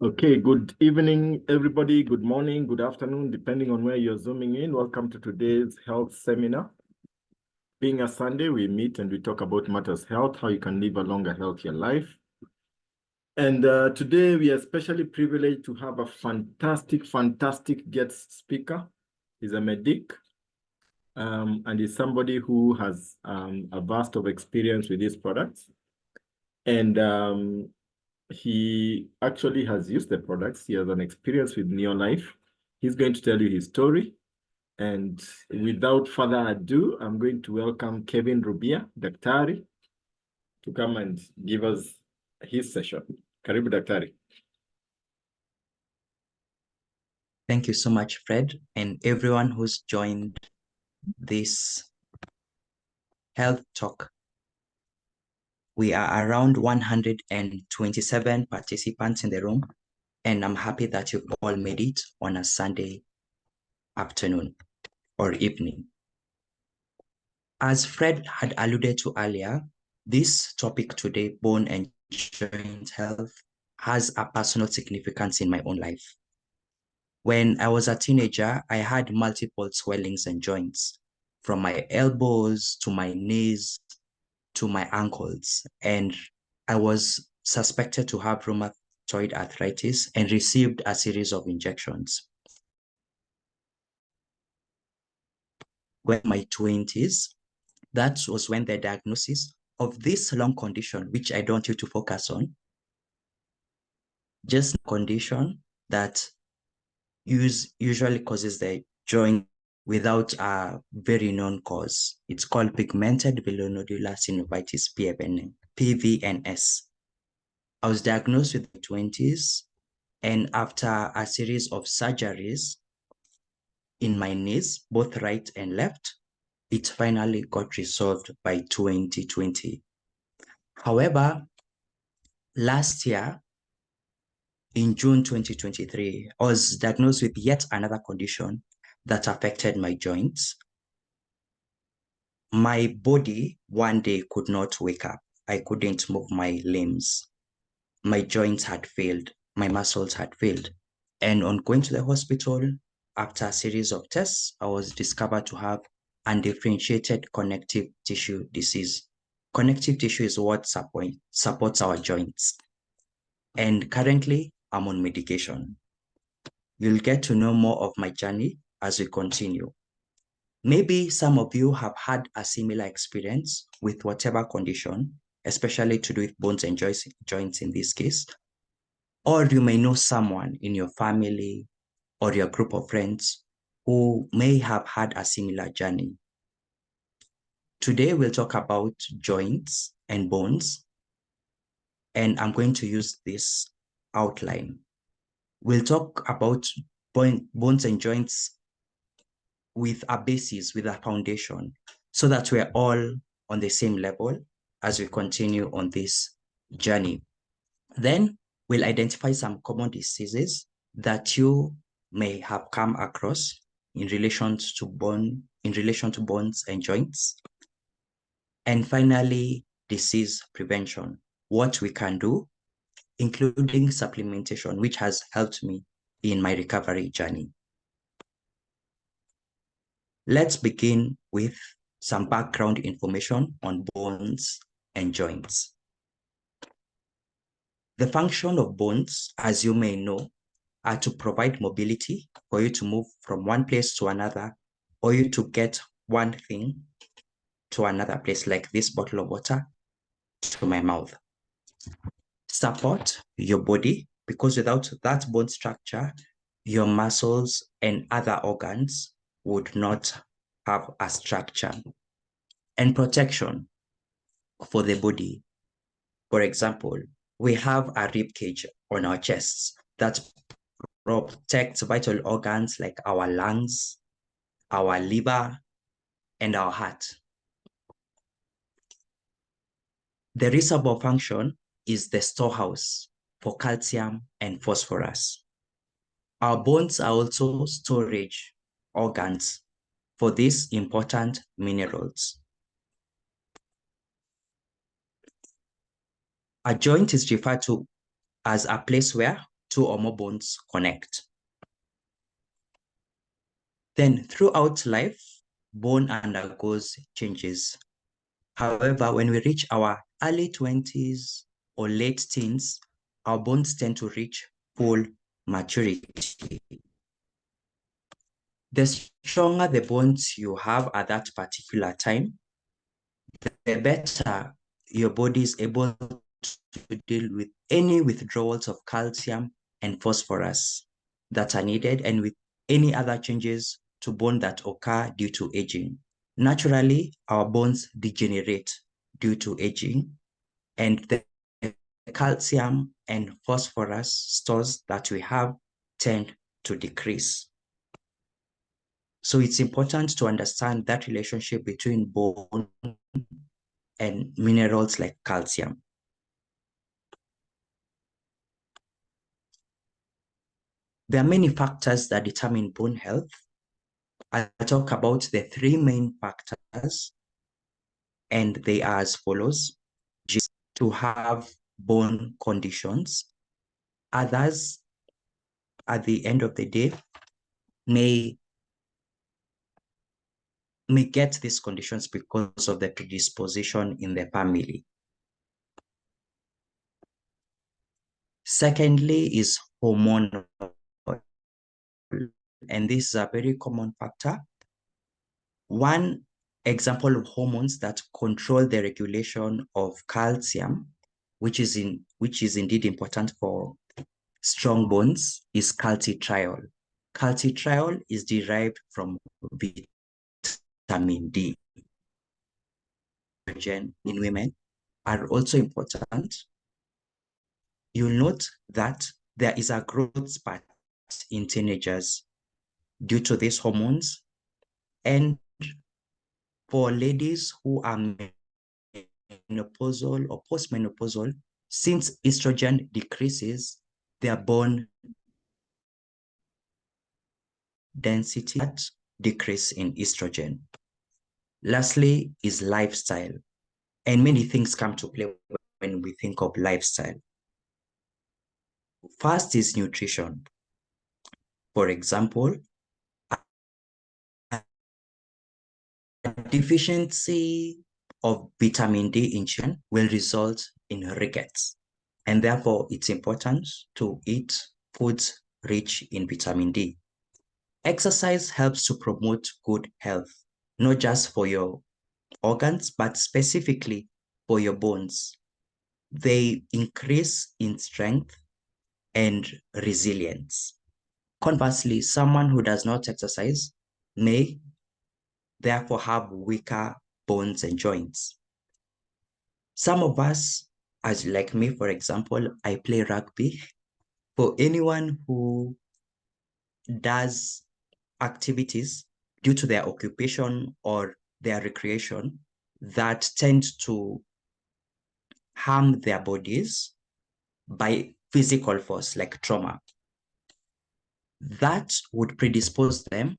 Okay, good evening, everybody. Good morning, good afternoon, depending on where you're zooming in. Welcome to today's health seminar. Being a Sunday, we meet and we talk about matters health, how you can live a longer, healthier life. And today we are especially privileged to have a fantastic guest speaker. He's a medic and he's somebody who has a vast of experience with these products. And he actually has used the products. He has an experience with Neolife. He's going to tell you his story. And without further ado, I'm going to welcome Kevin Rubia, Daktari, to come and give us his session. Karibu, Daktari. Thank you so much, Fred, and everyone who's joined this health talk. We are around 127 participants in the room, and I'm happy that you've all made it on a Sunday afternoon or evening. As Fred had alluded to earlier, this topic today, bone and joint health, has a personal significance in my own life. When I was a teenager, I had multiple swellings and joints, from my elbows to my knees to my ankles, and I was suspected to have rheumatoid arthritis and received a series of injections. When my 20s, that was when the diagnosis of this long condition, which I don't want you to focus on, just a condition that usually causes the joint without a very known cause. It's called pigmented villonodular synovitis, PVNS. I was diagnosed with the 20s, and after a series of surgeries in my knees, both right and left, it finally got resolved by 2020. However, last year, in June 2023, I was diagnosed with yet another condition that affected my joints. My body one day could not wake up. I couldn't move my limbs. My joints had failed. My muscles had failed. And on going to the hospital, after a series of tests, I was discovered to have undifferentiated connective tissue disease. Connective tissue is what supports our joints. And currently, I'm on medication. You'll get to know more of my journey as we continue. Maybe some of you have had a similar experience with whatever condition, especially to do with bones and joints in this case. Or you may know someone in your family or your group of friends who may have had a similar journey. Today, we'll talk about joints and bones, and I'm going to use this outline. We'll talk about bones and joints with a basis, with a foundation, so that we're all on the same level as we continue on this journey. Then we'll identify some common diseases that you may have come across in relation to bones and joints. And finally, disease prevention, what we can do, including supplementation, which has helped me in my recovery journey. Let's begin with some background information on bones and joints. The function of bones, as you may know, are to provide mobility for you to move from one place to another, or you to get one thing to another place, like this bottle of water to my mouth. Support your body, because without that bone structure, your muscles and other organs would not have a structure. And protection for the body. For example, we have a rib cage on our chests that protects vital organs like our lungs, our liver, and our heart. The reservoir function is the storehouse for calcium and phosphorus. Our bones are also storage organs for these important minerals. A joint is referred to as a place where two or more bones connect. Then throughout life, bone undergoes changes. However, when we reach our early 20s or late teens, our bones tend to reach full maturity. The stronger the bones you have at that particular time, the better your body is able to deal with any withdrawals of calcium and phosphorus that are needed, and with any other changes to bone that occur due to aging. Naturally, our bones degenerate due to aging, and the calcium and phosphorus stores that we have tend to decrease. So it's important to understand that relationship between bone and minerals like calcium. There are many factors that determine bone health. I'll talk about the three main factors, and they are as follows: to have bone conditions. Others, at the end of the day, may get these conditions because of the predisposition in the family. Secondly is hormonal, and this is a very common factor. One example of hormones that control the regulation of calcium, which is indeed important for strong bones, is calcitriol. Calcitriol is derived from vitamin D. In women are also important. You'll note that there is a growth spurt in teenagers due to these hormones, and for ladies who are menopausal or postmenopausal, since estrogen decreases, their bone density decrease in estrogen. Lastly is lifestyle, and many things come to play when we think of lifestyle. First is nutrition. For example, a deficiency of vitamin D in children will result in rickets, and therefore it's important to eat foods rich in vitamin D. Exercise helps to promote good health, not just for your organs, but specifically for your bones. They increase in strength and resilience. Conversely, someone who does not exercise may therefore have weaker bones and joints. Some of us, as like me, for example, I play rugby. For anyone who does activities due to their occupation or their recreation that tend to harm their bodies by physical force, like trauma, that would predispose them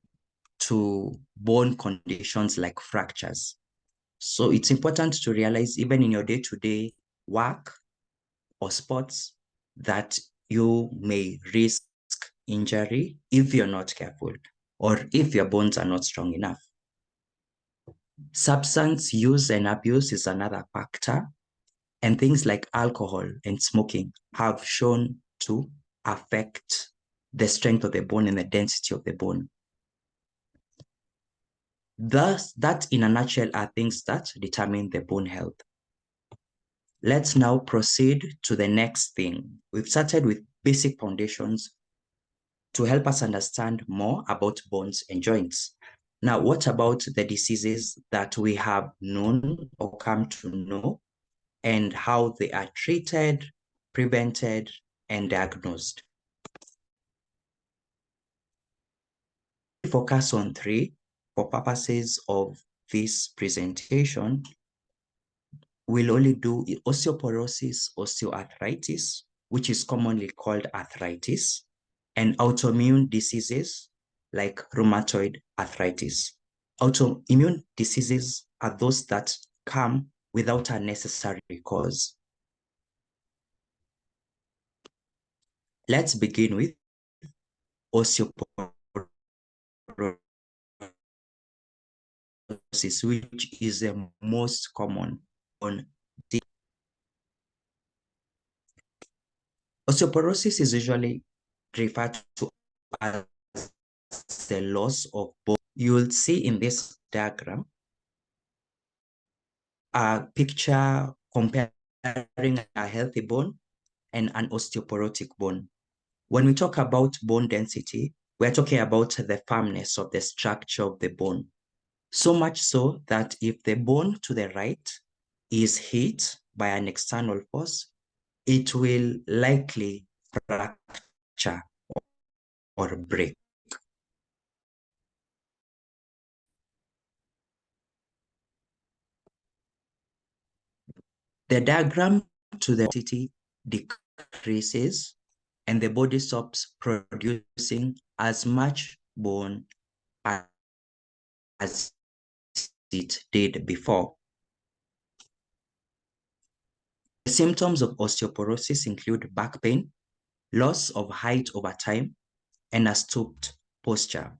to bone conditions like fractures. So it's important to realize, even in your day-to-day work or sports, that you may risk injury if you're not careful, or if your bones are not strong enough. Substance use and abuse is another factor, and things like alcohol and smoking have shown to affect the strength of the bone and the density of the bone. Thus, that in a nutshell are things that determine the bone health. Let's now proceed to the next thing. We've started with basic foundations to help us understand more about bones and joints. Now, what about the diseases that we have known or come to know, and how they are treated, prevented, and diagnosed? We focus on three for purposes of this presentation. We'll only do osteoporosis, osteoarthritis, which is commonly called arthritis, and autoimmune diseases like rheumatoid arthritis. Autoimmune diseases are those that come without a necessary cause. Let's begin with osteoporosis, which is the most common on the osteoporosis is usually referred to as the loss of bone. You'll see in this diagram a picture comparing a healthy bone and an osteoporotic bone. When we talk about bone density, we're talking about the firmness of the structure of the bone. So much so that if the bone to the right is hit by an external force, it will likely fracture or break. The diagram to the density decreases and the body stops producing as much bone as it did before. The symptoms of osteoporosis include back pain, loss of height over time, and a stooped posture.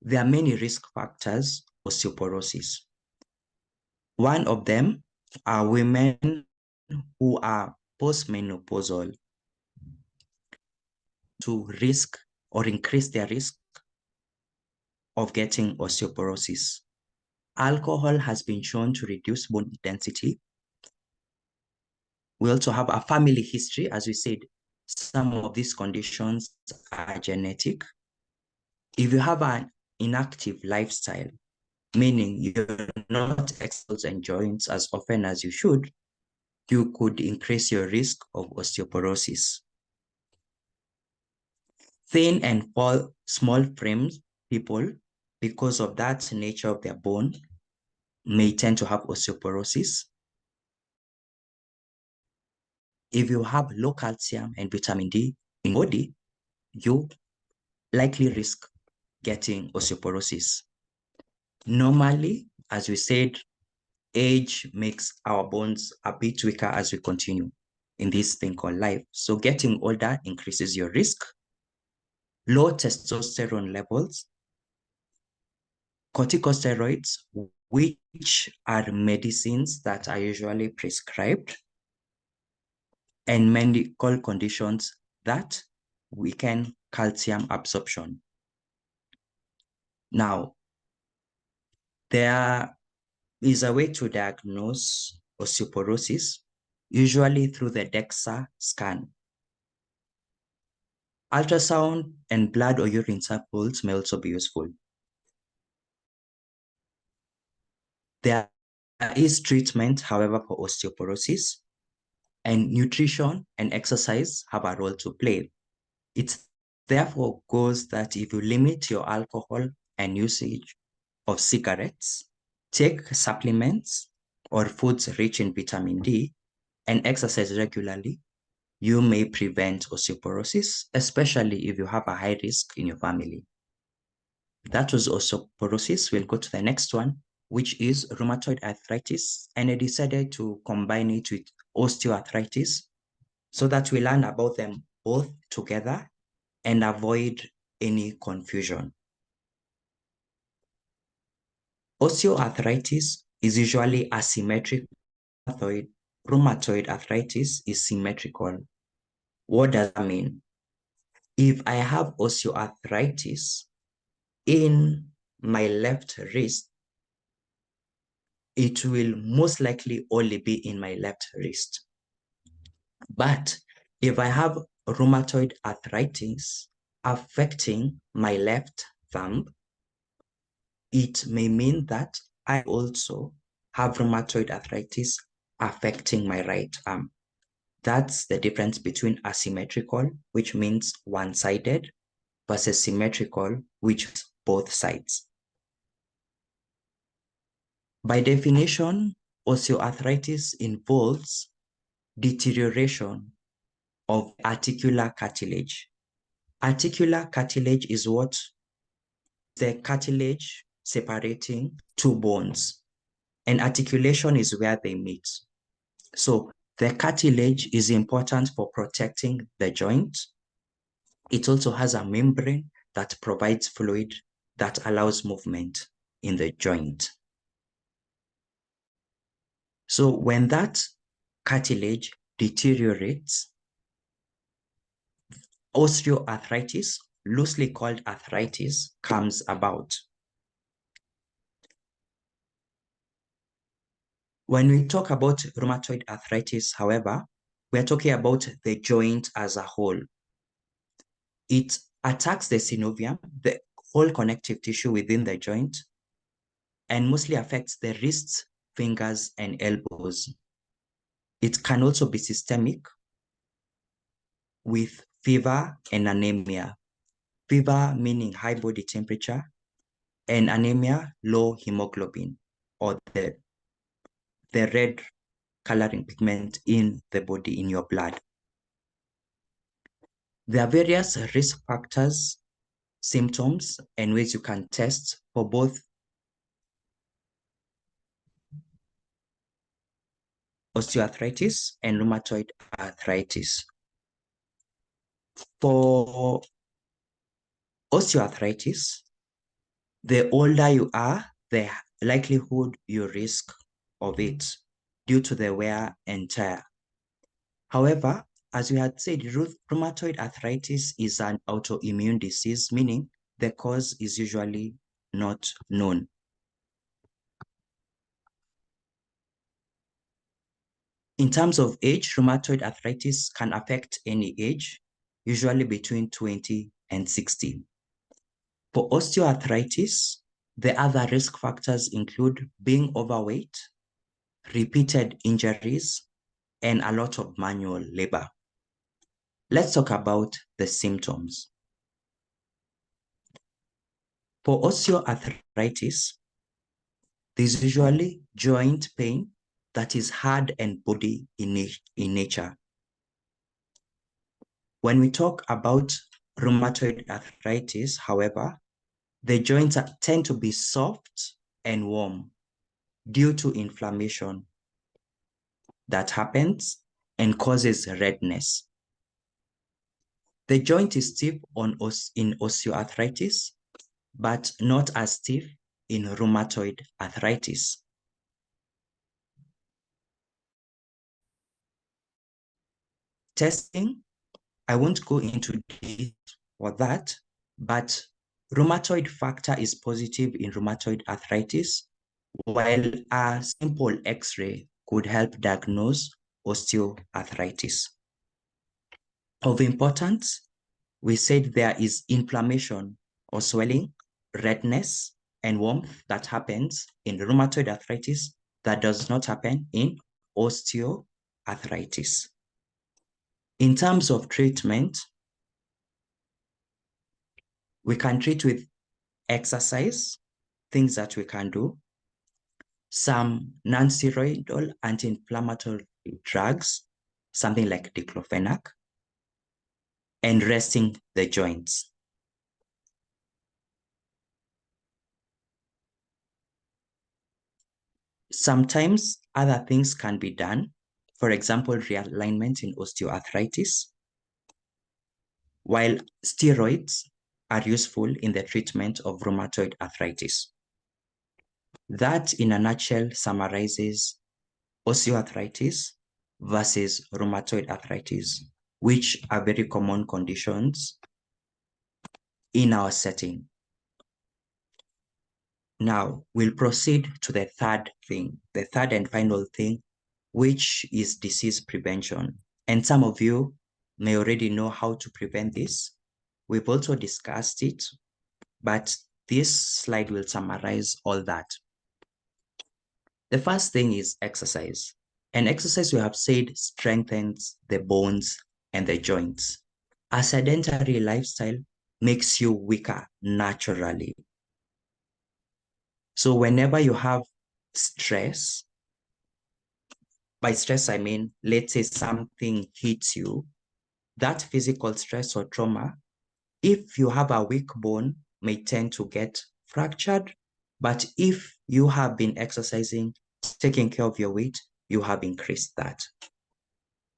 There are many risk factors for osteoporosis. One of them are women who are postmenopausal to risk or increase their risk of getting osteoporosis. Alcohol has been shown to reduce bone density. We also have a family history. As we said, some of these conditions are genetic. If you have an inactive lifestyle, meaning you're not exercising joints as often as you should, you could increase your risk of osteoporosis. Thin and small frames people, because of that nature of their bone, may tend to have osteoporosis. If you have low calcium and vitamin D in your body, you likely risk getting osteoporosis. Normally, as we said, age makes our bones a bit weaker as we continue in this thing called life. So getting older increases your risk. Low testosterone levels, corticosteroids, which are medicines that are usually prescribed, and medical conditions that weaken calcium absorption. Now, there is a way to diagnose osteoporosis, usually through the DEXA scan. Ultrasound and blood or urine samples may also be useful. There is treatment, however, for osteoporosis, and nutrition and exercise have a role to play. It therefore goes that if you limit your alcohol and usage of cigarettes, take supplements or foods rich in vitamin D, and exercise regularly, you may prevent osteoporosis, especially if you have a high risk in your family. That was osteoporosis. We'll go to the next one, which is rheumatoid arthritis. And I decided to combine it with osteoarthritis so that we learn about them both together and avoid any confusion. Osteoarthritis is usually asymmetric. Rheumatoid arthritis is symmetrical. What does that mean? If I have osteoarthritis in my left wrist, it will most likely only be in my left wrist. But if I have rheumatoid arthritis affecting my left thumb, it may mean that I also have rheumatoid arthritis affecting my right arm. That's the difference between asymmetrical, which means one-sided, versus symmetrical, which is both sides. By definition, osteoarthritis involves deterioration of articular cartilage. Articular cartilage is what? The cartilage separating two bones, and articulation is where they meet. So The cartilage is important for protecting the joint. It also has a membrane that provides fluid that allows movement in the joint. So when that cartilage deteriorates, osteoarthritis, loosely called arthritis, comes about. When we talk about rheumatoid arthritis, however, we're talking about the joint as a whole. It attacks the synovium, the whole connective tissue within the joint, and mostly affects the wrists, fingers, and elbows. It can also be systemic with fever and anemia. Fever meaning high body temperature, and anemia, low hemoglobin, or the red coloring pigment in the body, in your blood. There are various risk factors, symptoms, and ways you can test for both osteoarthritis and rheumatoid arthritis. For osteoarthritis, the older you are, the likelihood you risk of it due to the wear and tear. However, as we had said, rheumatoid arthritis is an autoimmune disease, meaning the cause is usually not known. In terms of age, rheumatoid arthritis can affect any age, usually between 20 and 60. For osteoarthritis, the other risk factors include being overweight, repeated injuries, and a lot of manual labor. Let's talk about the symptoms. For osteoarthritis, there's usually joint pain that is hard and body in nature. When we talk about rheumatoid arthritis, however, the joints tend to be soft and warm due to inflammation that happens and causes redness. The joint is stiff in osteoarthritis, but not as stiff in rheumatoid arthritis. Testing, I won't go into detail for that, but rheumatoid factor is positive in rheumatoid arthritis, while a simple X-ray could help diagnose osteoarthritis. Of importance, we said there is inflammation or swelling, redness, and warmth that happens in rheumatoid arthritis that does not happen in osteoarthritis. In terms of treatment, we can treat with exercise, things that we can do, some non-steroidal anti-inflammatory drugs, something like diclofenac, and resting the joints. Sometimes other things can be done, for example, realignment in osteoarthritis, while steroids are useful in the treatment of rheumatoid arthritis. That, in a nutshell, summarizes osteoarthritis versus rheumatoid arthritis, which are very common conditions in our setting. Now, we'll proceed to the third thing, the third and final thing, which is disease prevention. And some of you may already know how to prevent this. We've also discussed it, but this slide will summarize all that. The first thing is exercise. And exercise, we have said, strengthens the bones and the joints. A sedentary lifestyle makes you weaker naturally. So whenever you have stress, by stress, I mean, let's say something hits you, that physical stress or trauma, if you have a weak bone, may tend to get fractured. But if you have been exercising, taking care of your weight, you have increased that.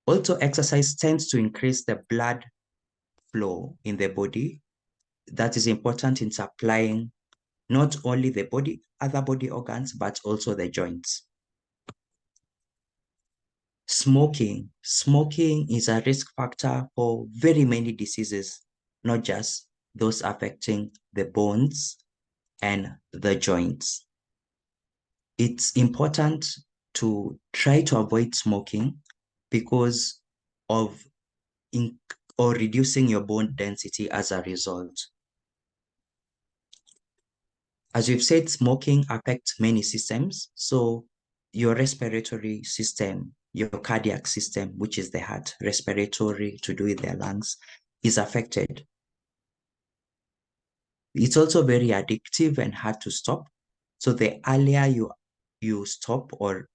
Also, exercise tends to increase the blood flow in the body. That is important in supplying not only the body, other body organs, but also the joints. Smoking. Smoking is a risk factor for very many diseases, not just those affecting the bones and the joints. It's important to try to avoid smoking because of reducing your bone density as a result. As we've said, smoking affects many systems. So your respiratory system, your cardiac system, which is the heart, respiratory to do with the lungs, is affected. It's also very addictive and hard to stop. So the earlier you stop or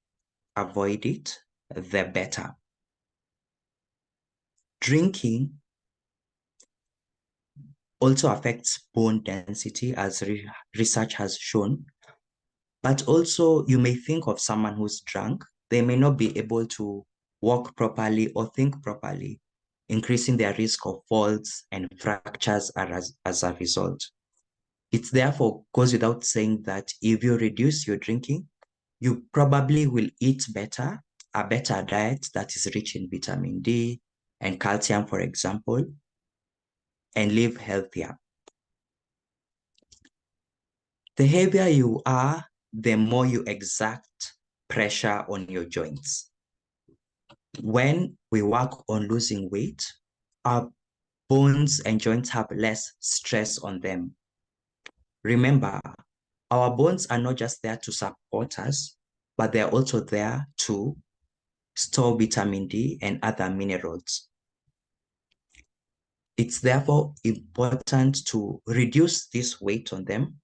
avoid it, the better. Drinking also affects bone density, as research has shown. But also, you may think of someone who's drunk, they may not be able to walk properly or think properly, increasing their risk of falls and fractures as a result. It therefore goes without saying that if you reduce your drinking, you probably will eat better, a better diet that is rich in vitamin D and calcium, for example, and live healthier. The heavier you are, the more you exert pressure on your joints. When we work on losing weight, our bones and joints have less stress on them. Remember, our bones are not just there to support us, but they're also there to store vitamin D and other minerals. It's therefore important to reduce this weight on them,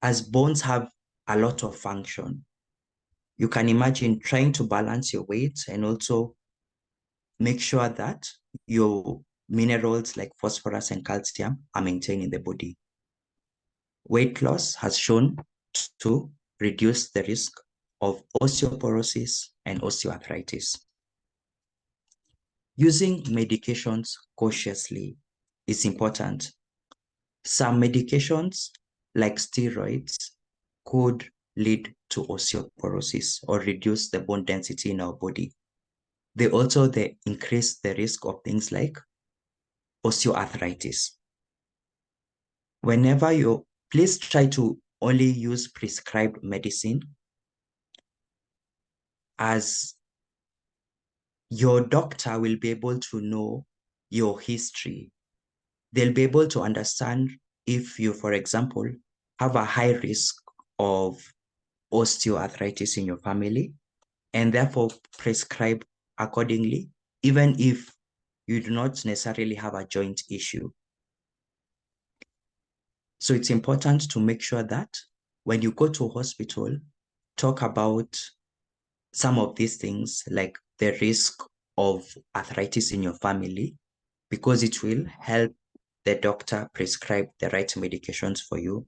as bones have a lot of function. You can imagine trying to balance your weight and also make sure that your minerals like phosphorus and calcium are maintained in the body. Weight loss has shown to reduce the risk of osteoporosis and osteoarthritis. Using medications cautiously is important. Some medications, like steroids, could lead to osteoporosis or reduce the bone density in our body. They increase the risk of things like osteoarthritis. Please try to only use prescribed medicine, as your doctor will be able to know your history. They'll be able to understand if you, for example, have a high risk of osteoarthritis in your family, and therefore prescribe accordingly, even if you do not necessarily have a joint issue. So it's important to make sure that when you go to a hospital, talk about some of these things, like the risk of arthritis in your family, because it will help the doctor prescribe the right medications for you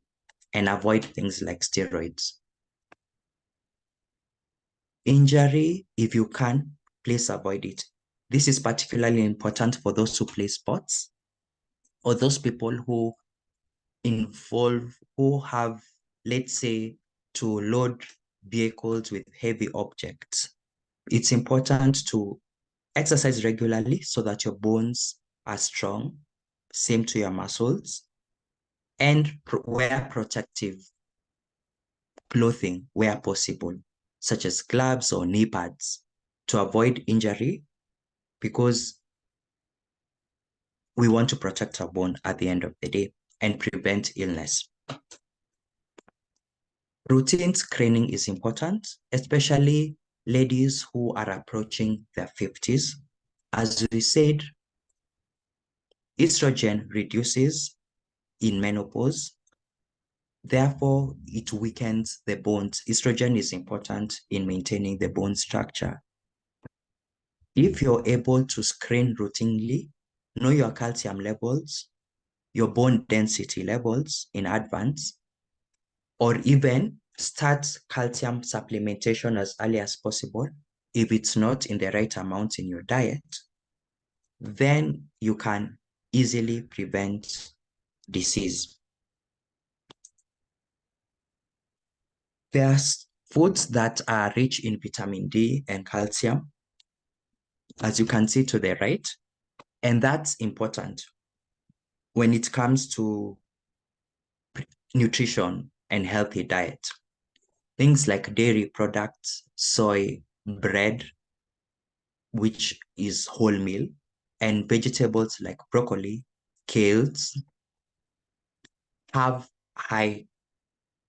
and avoid things like steroids. Injury, if you can, please avoid it. This is particularly important for those who play sports or those people who have, let's say, to load vehicles with heavy objects. It's important to exercise regularly so that your bones are strong, same to your muscles, and wear protective clothing where possible, such as gloves or knee pads, to avoid injury, because we want to protect our bone at the end of the day and prevent illness. Routine screening is important, especially ladies who are approaching their 50s. As we said, estrogen reduces in menopause. Therefore, it weakens the bones. Estrogen is important in maintaining the bone structure. If you're able to screen routinely, know your calcium levels, your bone density levels in advance, or even start calcium supplementation as early as possible if it's not in the right amount in your diet, then you can easily prevent disease. There's foods that are rich in vitamin D and calcium, as you can see to the right, and that's important when it comes to nutrition and healthy diet. Things like dairy products, soy, bread, which is wholemeal, and vegetables like broccoli, kales, have high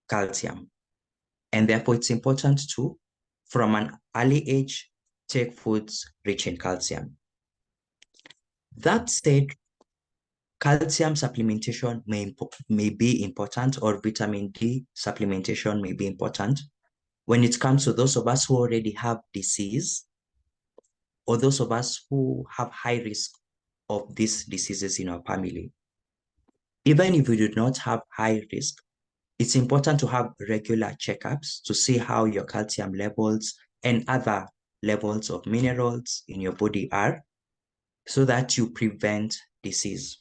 calcium. And therefore, it's important to, from an early age, take foods rich in calcium. That said, calcium supplementation may be important, or vitamin D supplementation may be important when it comes to those of us who already have disease, or those of us who have high risk of these diseases in our family. Even if we do not have high risk, it's important to have regular checkups to see how your calcium levels and other levels of minerals in your body are, so that you prevent disease.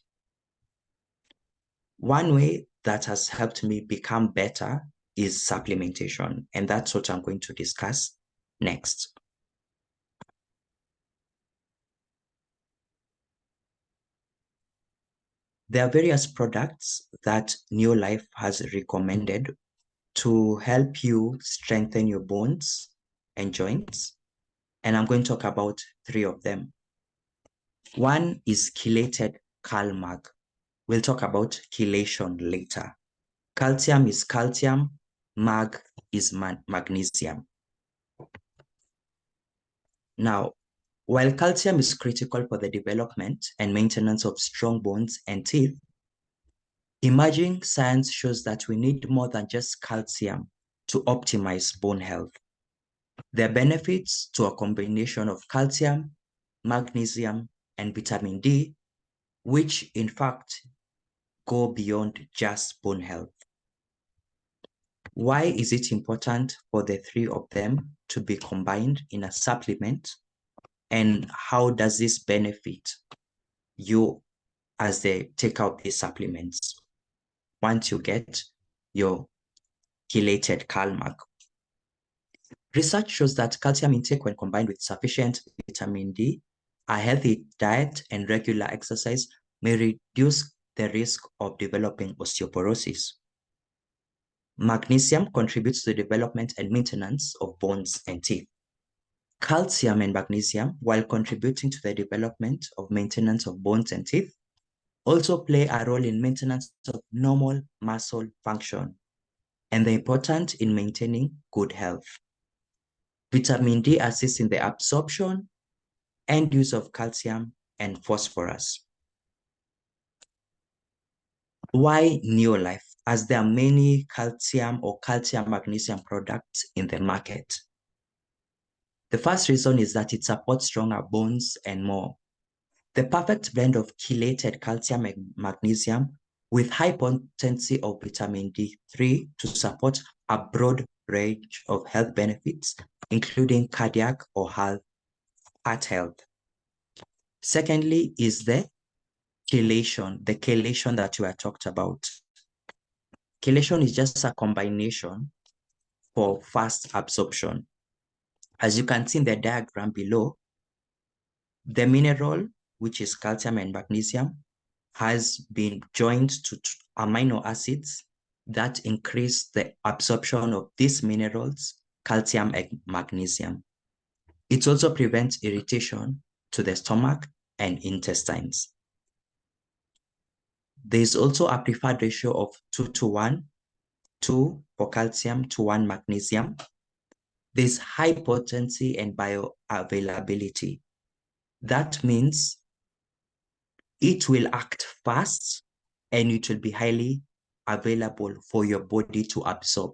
One way that has helped me become better is supplementation, and that's what I'm going to discuss next. There are various products that Neolife has recommended to help you strengthen your bones and joints, and I'm going to talk about 3 of them. One is chelated CalMag. We'll talk about chelation later. Calcium is calcium, mag is magnesium. Now, while calcium is critical for the development and maintenance of strong bones and teeth, emerging science shows that we need more than just calcium to optimize bone health. There are benefits to a combination of calcium, magnesium, and vitamin D, which in fact go beyond just bone health. Why is it important for the 3 of them to be combined in a supplement? And how does this benefit you as they take out these supplements once you get your chelated CalMag? Research shows that calcium intake, when combined with sufficient vitamin D, a healthy diet, and regular exercise, may reduce the risk of developing osteoporosis. Magnesium contributes to the development and maintenance of bones and teeth. Calcium and magnesium, while contributing to the development of maintenance of bones and teeth, also play a role in maintenance of normal muscle function, and they're important in maintaining good health. Vitamin D assists in the absorption and use of calcium and phosphorus. Why Neolife? As there are many calcium or calcium magnesium products in the market. The first reason is that it supports stronger bones and more. The perfect blend of chelated calcium and magnesium with high potency of vitamin D3 to support a broad range of health benefits, including cardiac or heart health. Secondly is the chelation that we have talked about. Chelation is just a combination for fast absorption. As you can see in the diagram below, the mineral, which is calcium and magnesium, has been joined to amino acids that increase the absorption of these minerals, calcium and magnesium. It also prevents irritation to the stomach and intestines. There is also a preferred ratio of 2:1, 2 for calcium to 1 magnesium. There's high potency and bioavailability. That means it will act fast and it will be highly available for your body to absorb.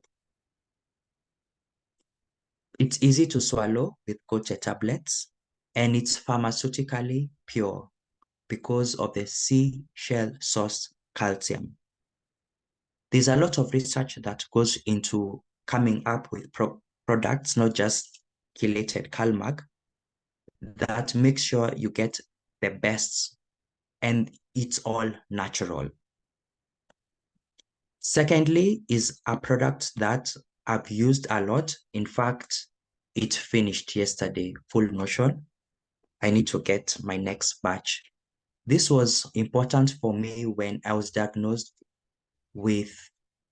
It's easy to swallow with goji tablets, and it's pharmaceutically pure because of the seashell source calcium. There's a lot of research that goes into coming up with products, not just chelated CalMag, that makes sure you get the best, and it's all natural. Secondly is a product that I've used a lot. In fact, it finished yesterday, Full Motion. I need to get my next batch. This was important for me when I was diagnosed with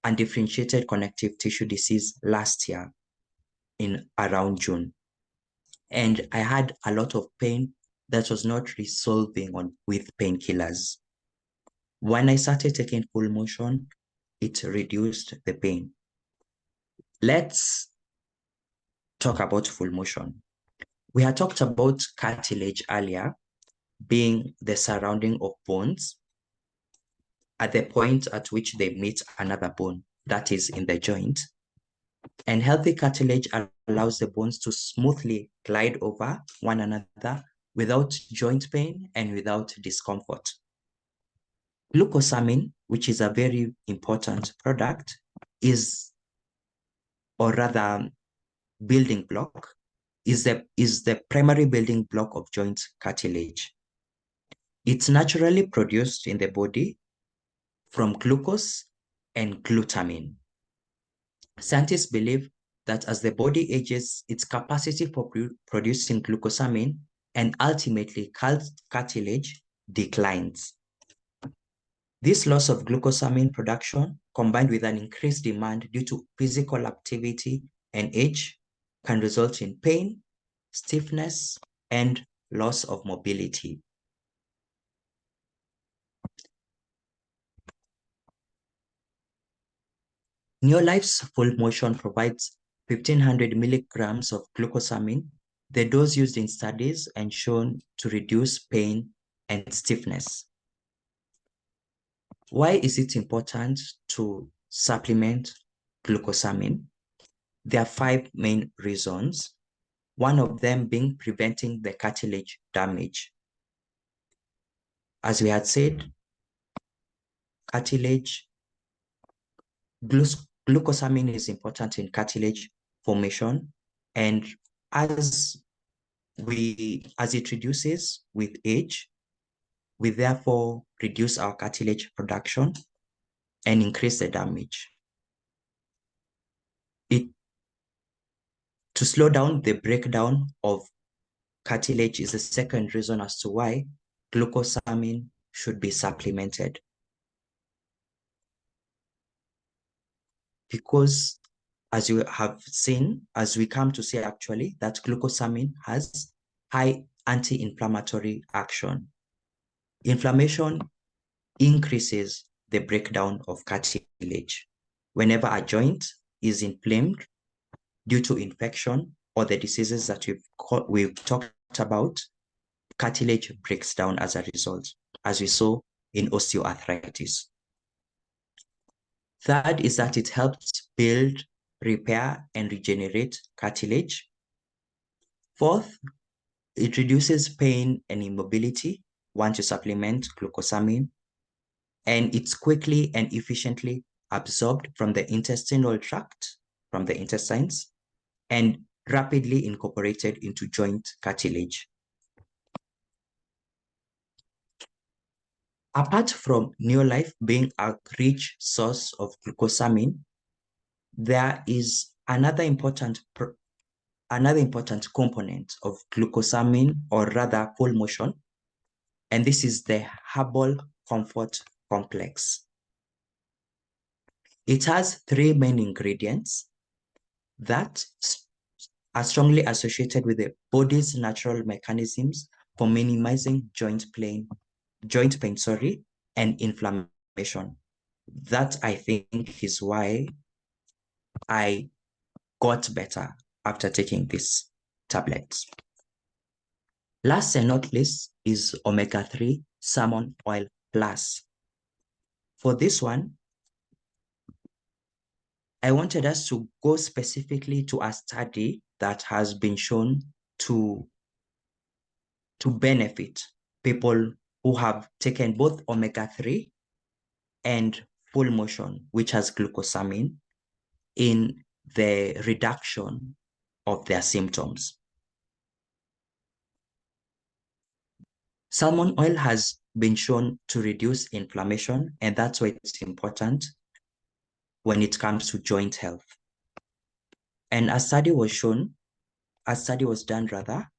undifferentiated connective tissue disease last year in around June. And I had a lot of pain that was not resolving with painkillers. When I started taking Full Motion, it reduced the pain. Let's talk about Full Motion. We had talked about cartilage earlier, being the surrounding of bones at the point at which they meet another bone, that is in the joint. And healthy cartilage allows the bones to smoothly glide over one another without joint pain and without discomfort. Glucosamine, which is a very important product, building block, is the primary building block of joint cartilage. It's naturally produced in the body from glucose and glutamine. Scientists believe that as the body ages, its capacity for producing glucosamine and ultimately cartilage declines. This loss of glucosamine production, combined with an increased demand due to physical activity and age, can result in pain, stiffness, and loss of mobility. Neolife's Full Motion provides 1,500 milligrams of glucosamine, the dose used in studies and shown to reduce pain and stiffness. Why is it important to supplement glucosamine? There are 5 main reasons, one of them being preventing the cartilage damage. As we had said, glucosamine is important in cartilage formation, and as it reduces with age, we therefore reduce our cartilage production and increase the damage. To slow down the breakdown of cartilage is the second reason as to why glucosamine should be supplemented. Because as you have seen, as we come to see actually, that glucosamine has high anti-inflammatory action. Inflammation increases the breakdown of cartilage. Whenever a joint is inflamed due to infection or the diseases that we've talked about, cartilage breaks down as a result, as we saw in osteoarthritis. Third is that it helps build, repair, and regenerate cartilage. Fourth, it reduces pain and immobility once you supplement glucosamine, and it's quickly and efficiently absorbed from the intestinal tract, from the intestines, and rapidly incorporated into joint cartilage. Apart from Neolife being a rich source of glucosamine, there is another important component of glucosamine, or rather Full Motion, and this is the Herbal Comfort Complex. It has 3 main ingredients that are strongly associated with the body's natural mechanisms for minimizing joint pain, and inflammation. That, I think, is why I got better after taking these tablets. Last and not least is omega-3 salmon oil plus. For this one, I wanted us to go specifically to a study that has been shown to benefit people who have taken both omega-3 and Full Motion, which has glucosamine, in the reduction of their symptoms. Salmon oil has been shown to reduce inflammation, and that's why it's important when it comes to joint health. And a study was done rather,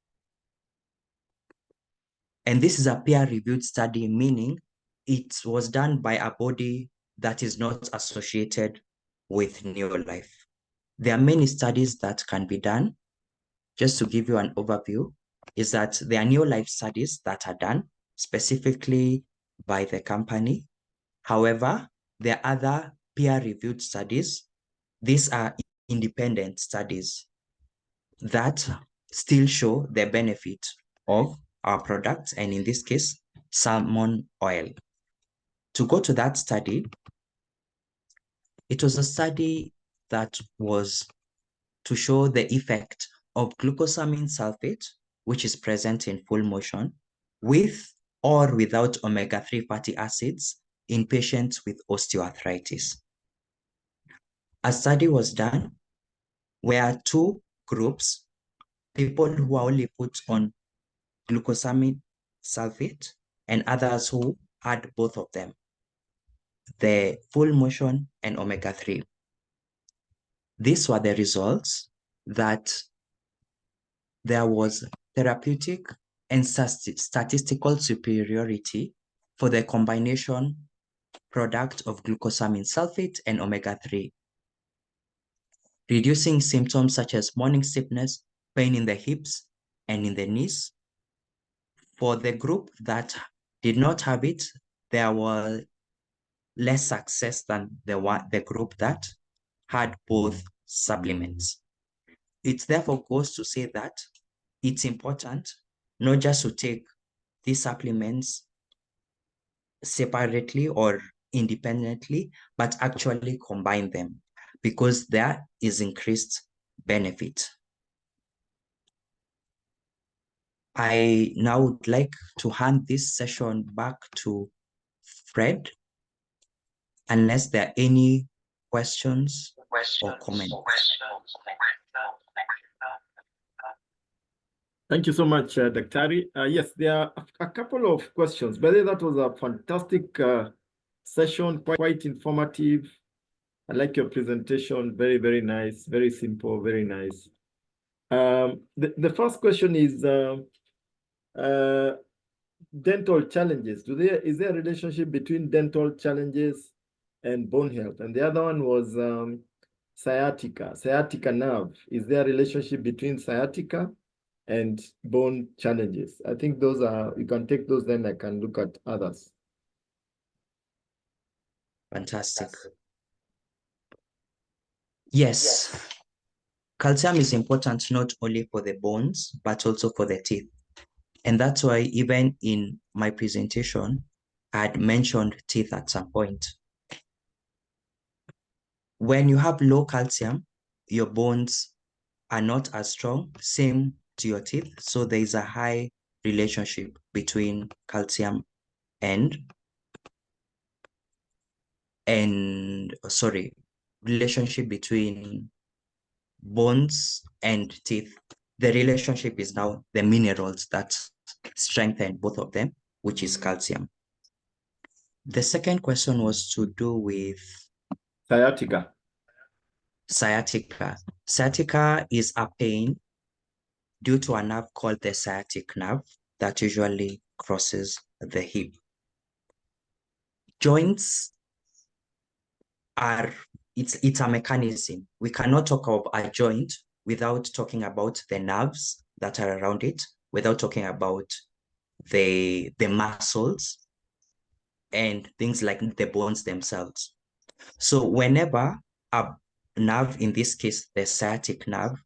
and this is a peer-reviewed study, meaning it was done by a body that is not associated with Neolife. There are many studies that can be done. Just to give you an overview, is that there are Neolife studies that are done specifically by the company. However, there are other peer-reviewed studies. These are independent studies that still show the benefit of our products, and in this case, salmon oil. To go to that study, it was a study that was to show the effect of glucosamine sulfate, which is present in full motion, with or without omega-3 fatty acids in patients with osteoarthritis. A study was done where two groups, people who are only put on glucosamine sulfate and others who had both of them, the full motion and omega-3. These were the results that there was therapeutic and statistical superiority for the combination product of glucosamine sulfate and omega-3, reducing symptoms such as morning stiffness, pain in the hips and in the knees. For the group that did not have it, there were less success than the group that had both supplements. It therefore goes to say that it's important not just to take these supplements separately or independently, but actually combine them, because there is increased benefit. I now would like to hand this session back to Fred, unless there are any questions or comments. Thank you so much, Daktari. Yes, there are a couple of questions, but that was a fantastic session, quite informative. I like your presentation, very, very nice, very simple, very nice. The first question is dental challenges. Is there a relationship between dental challenges and bone health? And the other one was sciatica nerve. Is there a relationship between sciatica and bone challenges? I think those are, you can take those, then I can look at others. Fantastic. Yes, calcium is important not only for the bones, but also for the teeth. And that's why even in my presentation, I had mentioned teeth at some point. When you have low calcium, your bones are not as strong, same to your teeth. So there is a high relationship between calcium relationship between bones and teeth. The relationship is now the minerals that strengthen both of them, which is calcium. The second question was to do with Sciatica. Sciatica. Sciatica is a pain due to a nerve called the sciatic nerve that usually crosses the hip. Joints it's a mechanism. We cannot talk of a joint without talking about the nerves that are around it, without talking about the muscles and things like the bones themselves. So whenever a nerve, in this case, the sciatic nerve,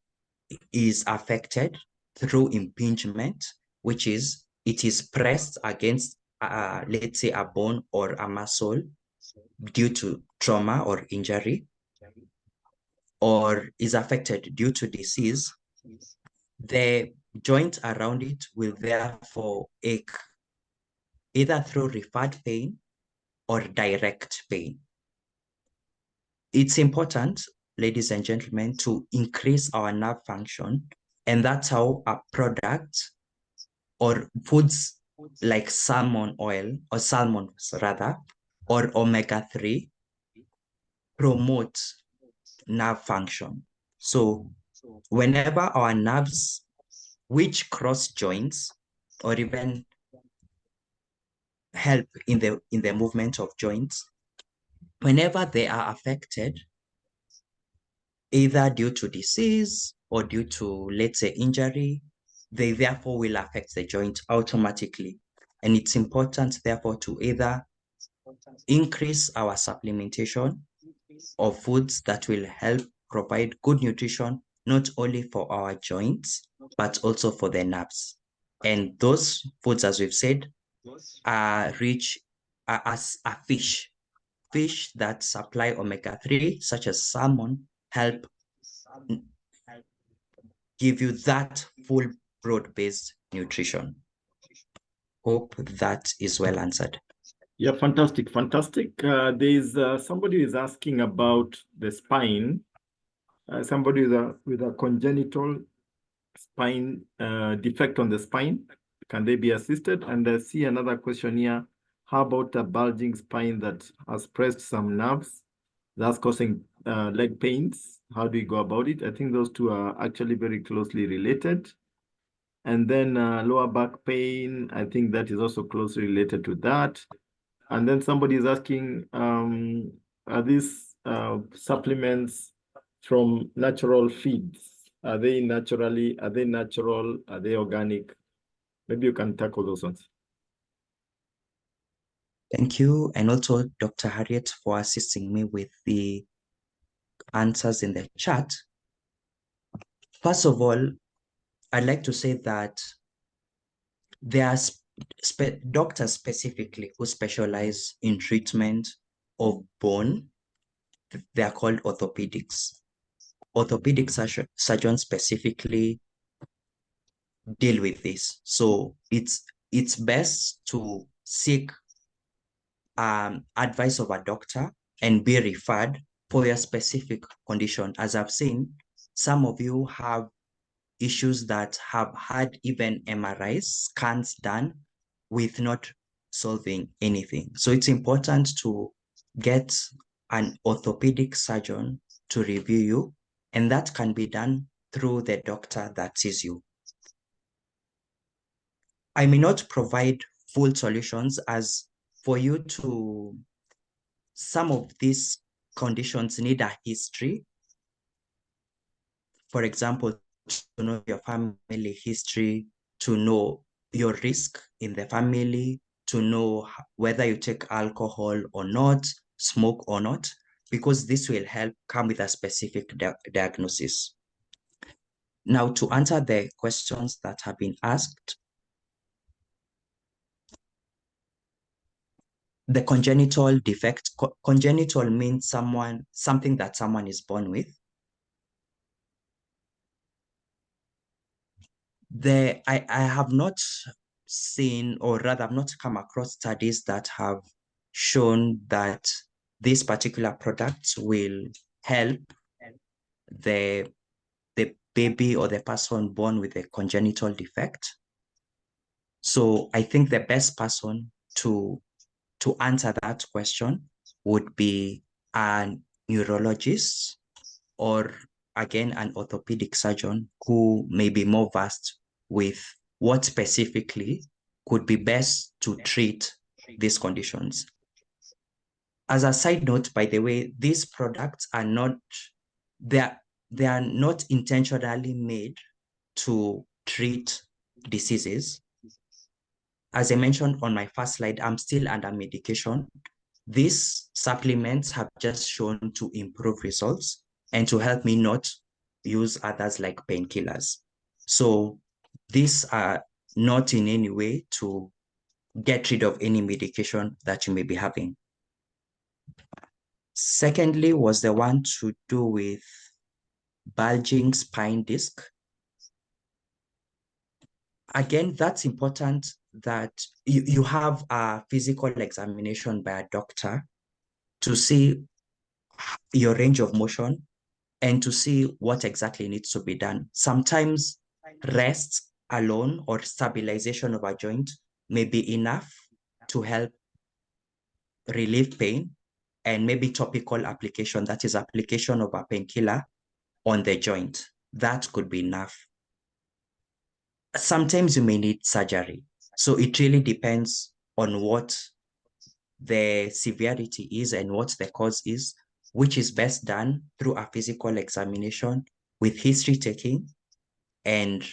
is affected through impingement, which is, it is pressed against, let's say, a bone or a muscle due to trauma or injury, or is affected due to disease, the joint around it will therefore ache, either through referred pain or direct pain. It's important, ladies and gentlemen, to increase our nerve function, and that's how a product or foods like salmon oil or salmons rather, or omega-3 promote nerve function. So whenever our nerves, which cross joints or even help in the movement of joints, whenever they are affected, either due to disease or due to, let's say, injury, they therefore will affect the joint automatically. And it's important, therefore, to either increase our supplementation of foods that will help provide good nutrition, not only for our joints, but also for the nerves. And those foods, as we've said, are rich as a fish. Fish that supply omega-3, such as salmon, help give you that full broad-based nutrition. Hope that is well answered. Yeah, fantastic, fantastic. There's somebody who is asking about the spine. Somebody with a congenital spine defect on the spine. Can they be assisted? And I see another question here. How about a bulging spine that has pressed some nerves that's causing leg pains? How do you go about it? I think those two are actually very closely related. And then lower back pain, I think that is also closely related to that. And then somebody is asking, are these supplements from natural feeds? Are they natural? Are they organic? Maybe you can tackle those ones. Thank you. And also Dr. Harriet for assisting me with the answers in the chat. First of all, I'd like to say that there are doctors specifically who specialize in treatment of bone. They are called orthopedics. Orthopedic surgeons specifically deal with this. So it's best to seek advice of a doctor and be referred for your specific condition. As I've seen, some of you have issues that have had even MRIs, scans done with not solving anything. So it's important to get an orthopedic surgeon to review you, and that can be done through the doctor that sees you. I may not provide full solutions, as for you to, some of these conditions need a history. For example, to know your family history, to know your risk in the family, to know whether you take alcohol or not, smoke or not, because this will help come with a specific diagnosis. Now, to answer the questions that have been asked, the congenital defect, congenital means something that someone is born with. I have not seen, or rather I've not come across studies that have shown that this particular product will help the baby or the person born with a congenital defect. So I think the best person to answer that question would be a neurologist, or again, an orthopedic surgeon who may be more versed with what specifically could be best to treat these conditions. As a side note, by the way, these products are not, they are not intentionally made to treat diseases. As I mentioned on my first slide, I'm still under medication. These supplements have just shown to improve results and to help me not use others like painkillers. So these are not in any way to get rid of any medication that you may be having. Secondly, was the one to do with bulging spine disc. Again, that's important that you have a physical examination by a doctor to see your range of motion and to see what exactly needs to be done. Sometimes rest alone or stabilization of a joint may be enough to help relieve pain, and maybe topical application, that is application of a painkiller on the joint. That could be enough. Sometimes you may need surgery. So it really depends on what the severity is and what the cause is, which is best done through a physical examination with history taking and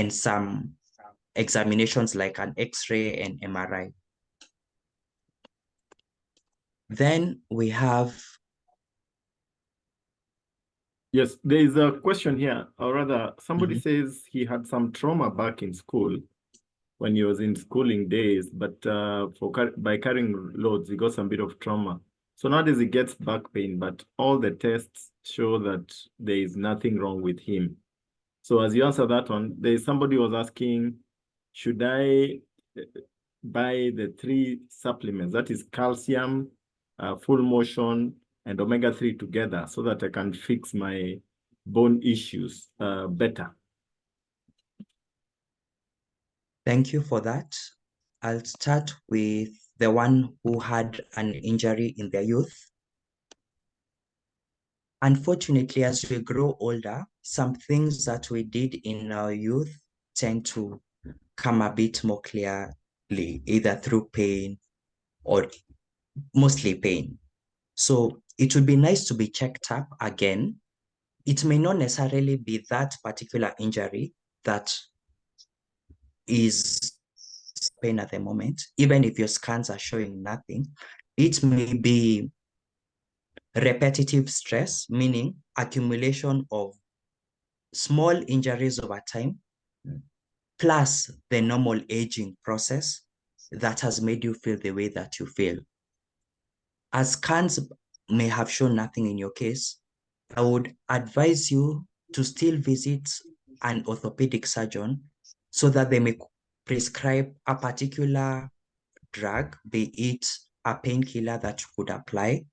some examinations like an X-ray and MRI. Then we have... Yes, there is a question here, or rather, somebody says he had some trauma back in school when he was in schooling days, but by carrying loads, he got some bit of trauma. So nowadays he gets back pain, but all the tests show that there is nothing wrong with him. So as you answer that one, there is somebody who was asking, should I buy the 3 supplements, that is calcium, full motion, and omega-3 together so that I can fix my bone issues better? Thank you for that. I'll start with the one who had an injury in their youth. Unfortunately, as we grow older, some things that we did in our youth tend to come a bit more clearly, either through pain or mostly pain. So it would be nice to be checked up again. It may not necessarily be that particular injury that is pain at the moment, even if your scans are showing nothing. It may be repetitive stress, meaning accumulation of small injuries over time, plus the normal aging process that has made you feel the way that you feel. As scans may have shown nothing in your case, I would advise you to still visit an orthopedic surgeon so that they may prescribe a particular drug, be it a painkiller that you could apply,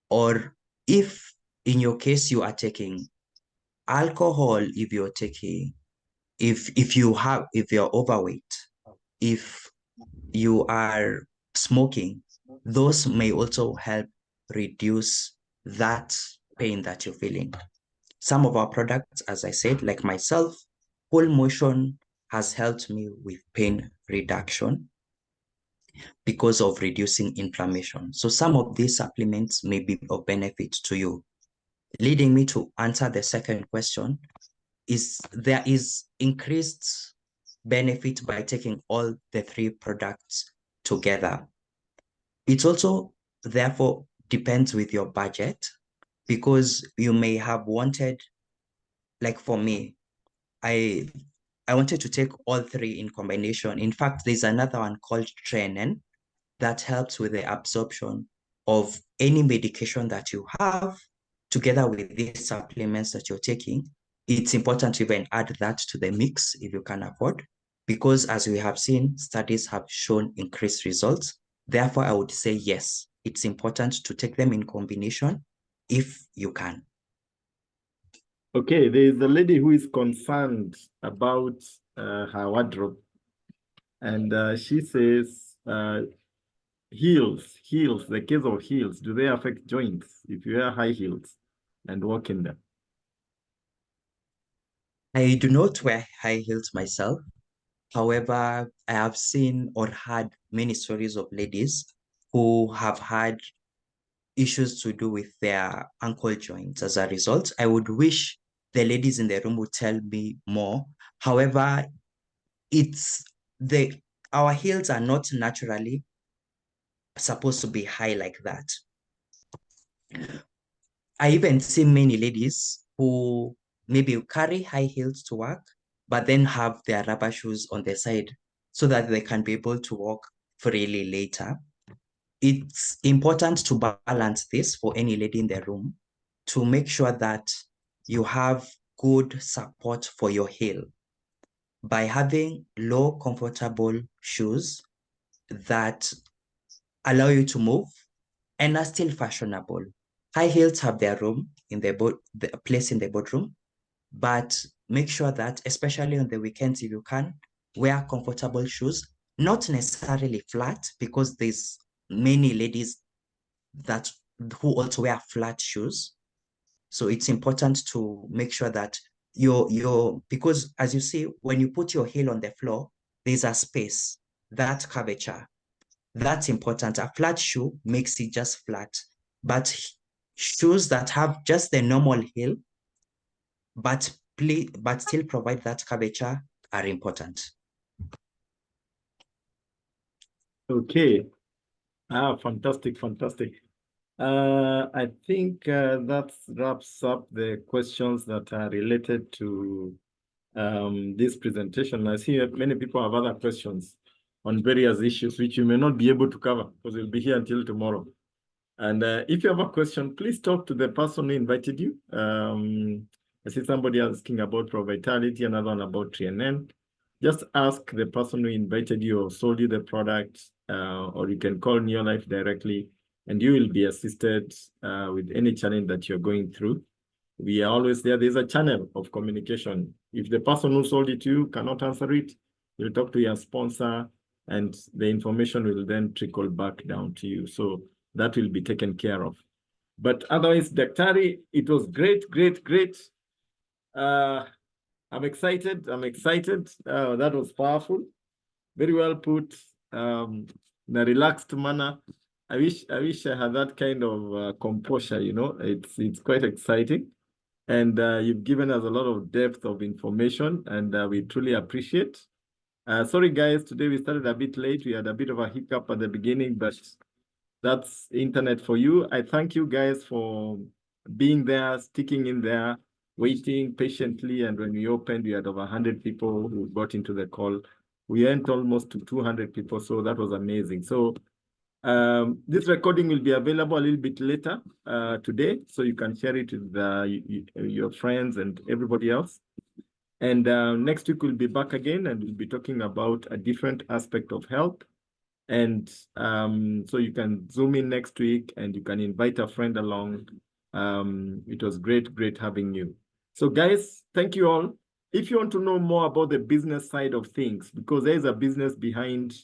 or if in your case you are taking alcohol, if you're overweight, if you are smoking, those may also help reduce that pain that you're feeling. Some of our products, as I said, like myself, Full Motion has helped me with pain reduction because of reducing inflammation. So some of these supplements may be of benefit to you. Leading me to answer the second question, is there is increased benefit by taking all the 3 products together. It also therefore depends with your budget, because you may have wanted, like for me, I wanted to take all 3 in combination. In fact, there's another one called Trenen that helps with the absorption of any medication that you have together with these supplements that you're taking. It's important to even add that to the mix if you can afford, because as we have seen, studies have shown increased results. Therefore, I would say yes, it's important to take them in combination if you can. Okay, there is a lady who is concerned about her wardrobe. And she says, heels, the case of heels, do they affect joints if you wear high heels and walk in them? I do not wear high heels myself. However, I have seen or heard many stories of ladies who have had issues to do with their ankle joints as a result. I would wish the ladies in the room would tell me more. However, our heels are not naturally supposed to be high like that. I even see many ladies who maybe carry high heels to work, but then have their rubber shoes on the side so that they can be able to walk freely later. It's important to balance this for any lady in the room to make sure that you have good support for your heel by having low, comfortable shoes that allow you to move and are still fashionable. High heels have their room in the place in the boardroom, but make sure that, especially on the weekends, if you can, wear comfortable shoes Not necessarily flat, because there's many ladies who also wear flat shoes. So it's important to make sure that because as you see, when you put your heel on the floor, there's a space, that curvature. That's important. A flat shoe makes it just flat, but shoes that have just the normal heel, but still provide that curvature are important. Okay. Fantastic, fantastic. I think that wraps up the questions that are related to this presentation. I see many people have other questions on various issues, which you may not be able to cover because we'll be here until tomorrow. And if you have a question, please talk to the person who invited you. I see somebody asking about Pro Vitality, another one about TNN. Just ask the person who invited you or sold you the product, or you can call Neolife directly, and you will be assisted with any challenge that you're going through. We are always there. There's a channel of communication. If the person who sold it to you cannot answer it, you'll talk to your sponsor, and the information will then trickle back down to you. So that will be taken care of. But otherwise, Daktari, it was great, great, great. I'm excited. I'm excited. That was powerful. Very well put. In a relaxed manner. I wish I had that kind of composure. You know, it's quite exciting, and you've given us a lot of depth of information, and we truly appreciate. Sorry, guys, today we started a bit late. We had a bit of a hiccup at the beginning, but that's internet for you. I thank you guys for being there, sticking in there, waiting patiently. And when we opened, we had over 100 people who got into the call. We went almost to 200 people, so that was amazing. So this recording will be available a little bit later today, so you can share it with your friends and everybody else. And next week we'll be back again, and we'll be talking about a different aspect of health. And so you can zoom in next week and you can invite a friend along. It was great, great having you. So guys, thank you all. If you want to know more about the business side of things, because there is a business behind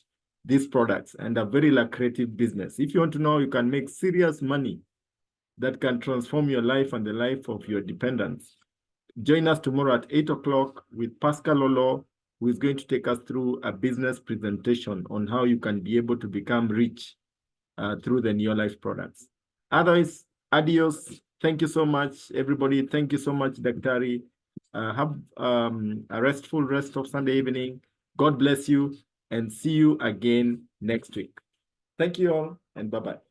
these products and a very lucrative business. If you want to know, you can make serious money that can transform your life and the life of your dependents. Join us tomorrow at 8 o'clock with Pascal Olo, who is going to take us through a business presentation on how you can be able to become rich through the Neolife products. Otherwise, adios. Thank you so much, everybody. Thank you so much, Daktari. Have a restful rest of Sunday evening. God bless you, and see you again next week. Thank you all, and bye-bye.